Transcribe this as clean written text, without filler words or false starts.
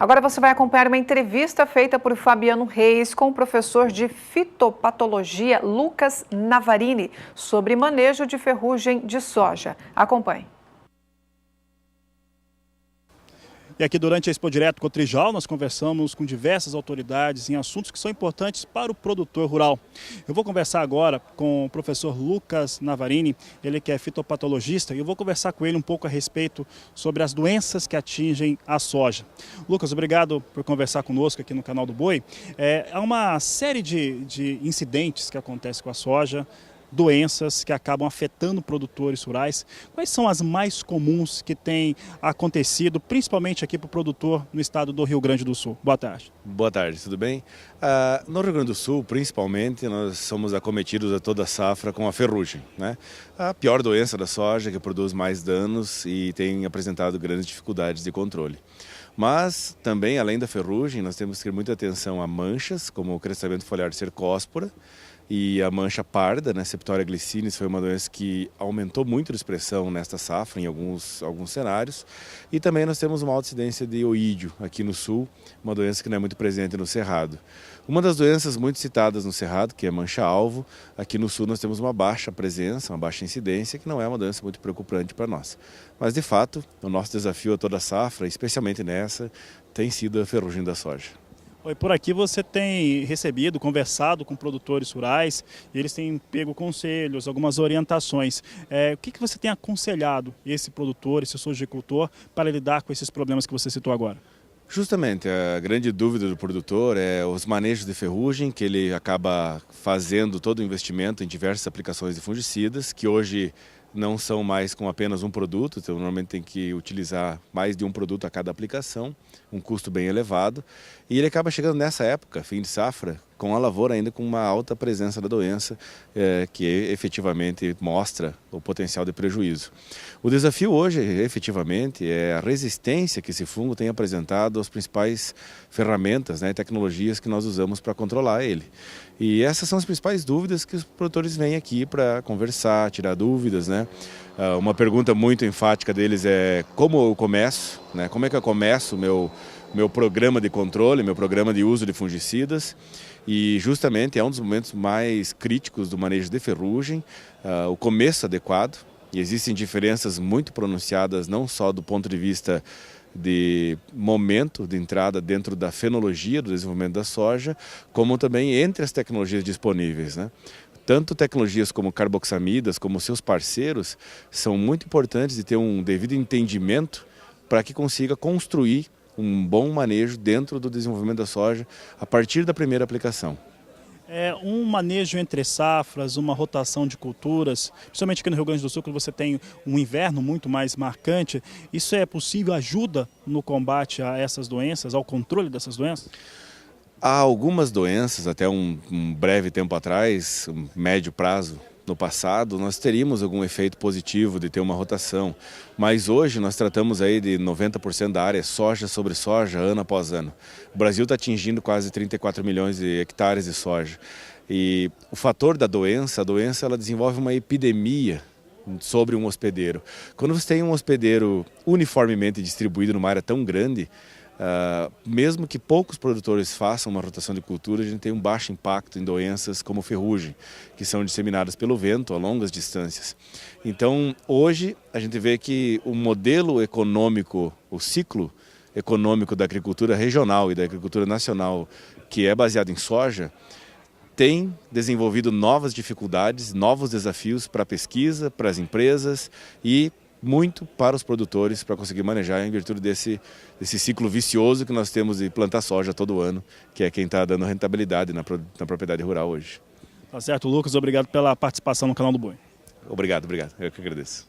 Agora você vai acompanhar uma entrevista feita por Fabiano Reis com o professor de fitopatologia Lucas Navarini sobre manejo de ferrugem de soja. Acompanhe. E aqui durante a Expo Direto Cotrijal nós conversamos com diversas autoridades em assuntos que são importantes para o produtor rural. Eu vou conversar agora com o professor Lucas Navarini, ele que é fitopatologista, e eu vou conversar com ele um pouco a respeito sobre as doenças que atingem a soja. Lucas, obrigado por conversar conosco aqui no canal do Boi. Há uma série de incidentes que acontecem com a soja, doenças que acabam afetando produtores rurais. Quais são as mais comuns que têm acontecido, principalmente aqui para o produtor no estado do Rio Grande do Sul? Boa tarde. Boa tarde, tudo bem? No Rio Grande do Sul, principalmente, nós somos acometidos a toda a safra com a ferrugem, né? A pior doença da soja, que produz mais danos e tem apresentado grandes dificuldades de controle. Mas também, além da ferrugem, nós temos que ter muita atenção a manchas, como o crescimento foliar de cercóspora, e a mancha parda, né, Septoria glicinis, foi uma doença que aumentou muito a expressão nesta safra em alguns cenários. E também nós temos uma alta incidência de oídio aqui no sul, uma doença que não é muito presente no cerrado. Uma das doenças muito citadas no cerrado, que é a mancha-alvo, aqui no sul nós temos uma baixa presença, uma baixa incidência, que não é uma doença muito preocupante para nós. Mas de fato, o nosso desafio a toda a safra, especialmente nessa, tem sido a ferrugem da soja. Por aqui você tem recebido, conversado com produtores rurais, e eles têm pego conselhos, algumas orientações. O que você tem aconselhado esse produtor, esse sojicultor, para lidar com esses problemas que você citou agora? Justamente, a grande dúvida do produtor é os manejos de ferrugem, que ele acaba fazendo todo o investimento em diversas aplicações de fungicidas, que hoje não são mais com apenas um produto, então normalmente tem que utilizar mais de um produto a cada aplicação, um custo bem elevado, e ele acaba chegando nessa época, fim de safra, com a lavoura ainda com uma alta presença da doença, que efetivamente mostra o potencial de prejuízo. O desafio hoje, efetivamente, é a resistência que esse fungo tem apresentado às principais ferramentas, né, e tecnologias que nós usamos para controlar ele. E essas são as principais dúvidas que os produtores vêm aqui para conversar, tirar dúvidas, né? Uma pergunta muito enfática deles é como eu começo, né? Como é que eu começo o meu programa de controle, meu programa de uso de fungicidas. E justamente é um dos momentos mais críticos do manejo de ferrugem, o começo adequado. E existem diferenças muito pronunciadas, não só do ponto de vista de momento de entrada dentro da fenologia do desenvolvimento da soja, como também entre as tecnologias disponíveis, né? Tanto tecnologias como carboxamidas, como seus parceiros, são muito importantes de ter um devido entendimento para que consiga construir um bom manejo dentro do desenvolvimento da soja a partir da primeira aplicação. Um manejo entre safras, uma rotação de culturas, principalmente aqui no Rio Grande do Sul, quando você tem um inverno muito mais marcante, isso é possível, ajuda no combate a essas doenças, ao controle dessas doenças? Há algumas doenças, até um breve tempo atrás, um médio prazo, no passado, nós teríamos algum efeito positivo de ter uma rotação, mas hoje nós tratamos aí de 90% da área soja sobre soja, ano após ano. O Brasil está atingindo quase 34 milhões de hectares de soja. E o fator da doença, a doença ela desenvolve uma epidemia sobre um hospedeiro. Quando você tem um hospedeiro uniformemente distribuído numa área tão grande, mesmo que poucos produtores façam uma rotação de cultura, a gente tem um baixo impacto em doenças como ferrugem, que são disseminadas pelo vento a longas distâncias. Então, hoje, a gente vê que o modelo econômico, o ciclo econômico da agricultura regional e da agricultura nacional, que é baseado em soja, tem desenvolvido novas dificuldades, novos desafios para a pesquisa, para as empresas e muito para os produtores para conseguir manejar em virtude desse ciclo vicioso que nós temos de plantar soja todo ano, que é quem está dando rentabilidade na propriedade rural hoje. Tá certo, Lucas, obrigado pela participação no canal do Boi. Obrigado, eu que agradeço.